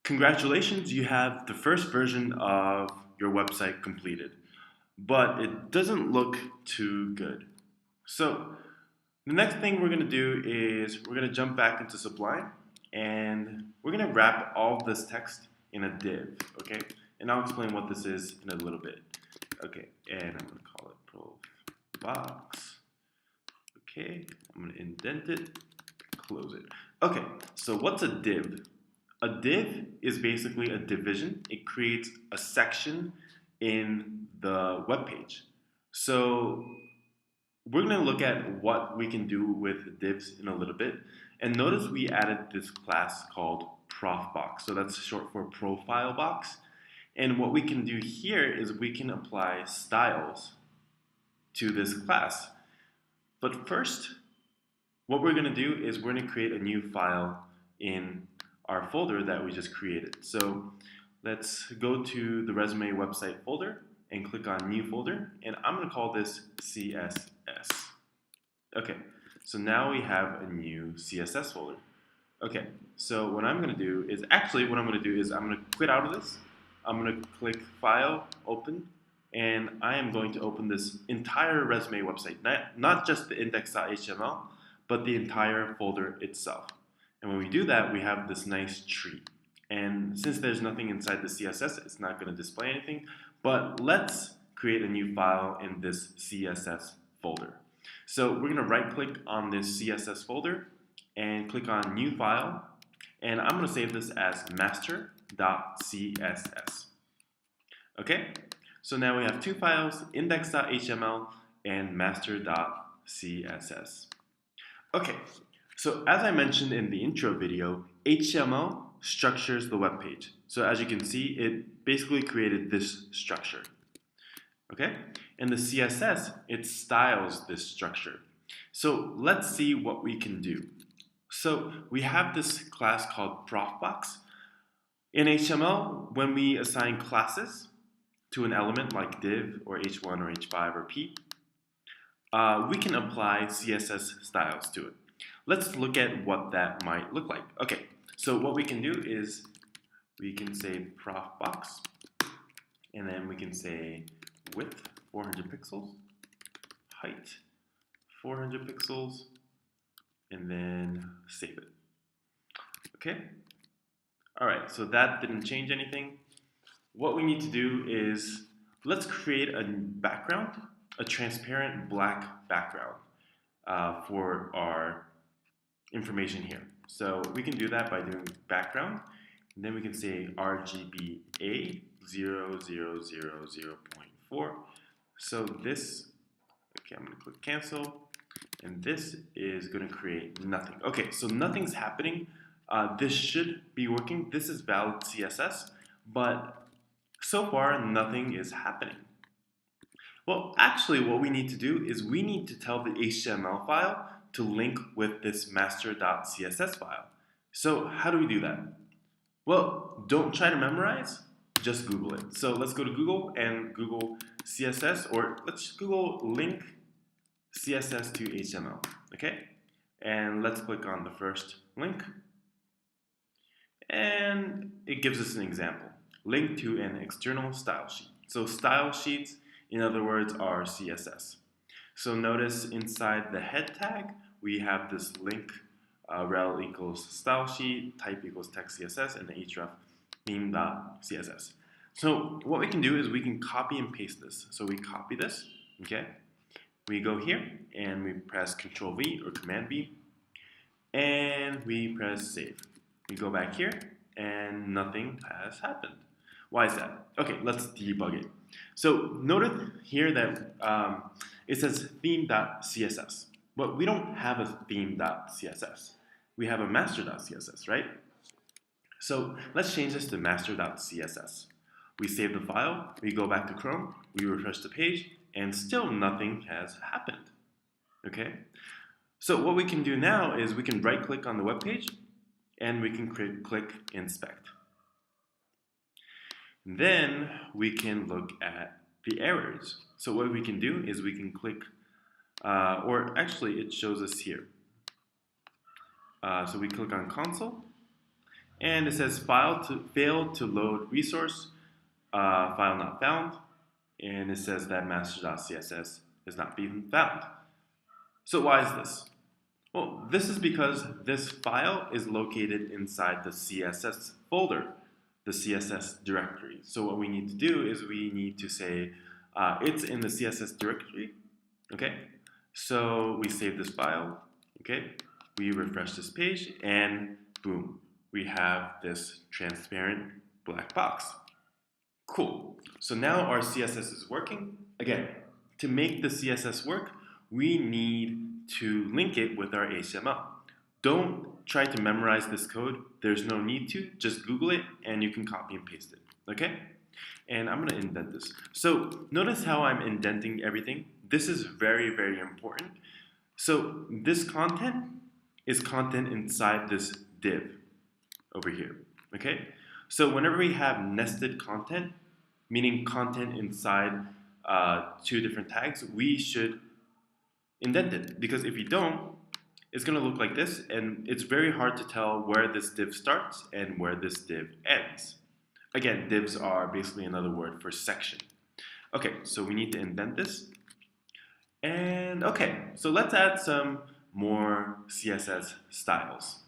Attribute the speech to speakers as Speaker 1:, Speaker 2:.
Speaker 1: Congratulations, you have the first version of your website completed, but it doesn't look too good. So the next thing we're going to do is we're going to jump back into Sublime and we're going to wrap all of this text in a div, okay? And I'll explain what this is in a little bit. Okay, and I'm going to call it prof box. Okay, I'm going to indent it, close it. Okay, so what's a div? A div is basically a division. It creates a section in the web page. So we're going to look at what we can do with divs in a little bit. And notice we added this class called profbox. So that's short for profile box. And what we can do here is we can apply styles to this class. But first, what we're going to do is we're going to create a new file in our folder that we just created. So let's go to the resume website folder and click on new folder, and I'm going to call this CSS. Okay, so now we have a new CSS folder. Okay, so what I'm going to do is I'm going to quit out of this. I'm going to click File, Open, and I am going to open this entire resume website, not just the index.html, but the entire folder itself. And when we do that, we have this nice tree. And since there's nothing inside the CSS, it's not going to display anything. But let's create a new file in this CSS folder. So we're going to right-click on this CSS folder and click on New File. And I'm going to save this as master.css. Okay? So now we have two files, index.html and master.css. Okay, so as I mentioned in the intro video, HTML structures the web page. So as you can see, it basically created this structure. Okay, and the CSS, it styles this structure. So let's see what we can do. So we have this class called profbox. In HTML, when we assign classes to an element like div or h1 or h5 or p, we can apply CSS styles to it. Let's look at what that might look like. Okay, so what we can do is we can say profbox, and then we can say width 400 pixels, height 400 pixels, and then save it. Okay? Alright, so that didn't change anything. What we need to do is let's create a background, a transparent black background for our information here. So we can do that by doing background, and then we can say RGBA 0000.4. So this, okay, I'm going to click cancel, and this is going to create nothing. Okay, so nothing's happening. This should be working. This is valid CSS, but so far nothing is happening. Well, actually what we need to do is we need to tell the HTML file to link with this master.css file. So how do we do that? Well, don't try to memorize, just Google it. So let's go to Google and Google CSS, or let's Google link CSS to HTML, okay? And let's click on the first link. And it gives us an example. Link to an external style sheet. So style sheets, in other words, are CSS. So notice inside the head tag, we have this link, rel equals style sheet, type equals text CSS, and the href theme.css. So what we can do is we can copy and paste this. So we copy this, okay? We go here and we press Control V or Command V, and we press save. We go back here and nothing has happened. Why is that? Okay, let's debug it. So notice here that it says theme.css, but we don't have a theme.css. We have a master.css, right? So let's change this to master.css. We save the file, we go back to Chrome, we refresh the page, and still nothing has happened. Okay? So what we can do now is we can right click on the web page and we can click inspect. Then we can look at the errors. So what we can do is we can click, or actually it shows us here. So we click on console, And it says failed to load resource, file not found, and it says that master.css is not being found. So why is this? Well, this is because this file is located inside the CSS folder, the CSS directory. So what we need to do is we need to say it's in the CSS directory, okay? So we save this file, okay? We refresh this page and boom, we have this transparent black box. Cool. So now our CSS is working. Again, to make the CSS work, we need to link it with our HTML. Don't try to memorize this code. There's no need to. Just Google it and you can copy and paste it. Okay? And I'm going to indent this. So notice how I'm indenting everything. This is very, very important. So this content is content inside this div over here. Okay? So whenever we have nested content, meaning content inside two different tags, we should indent it. Because if you don't, it's going to look like this, and it's very hard to tell where this div starts and where this div ends. Again, divs are basically another word for section. Okay, so we need to indent this. And okay, so let's add some more CSS styles.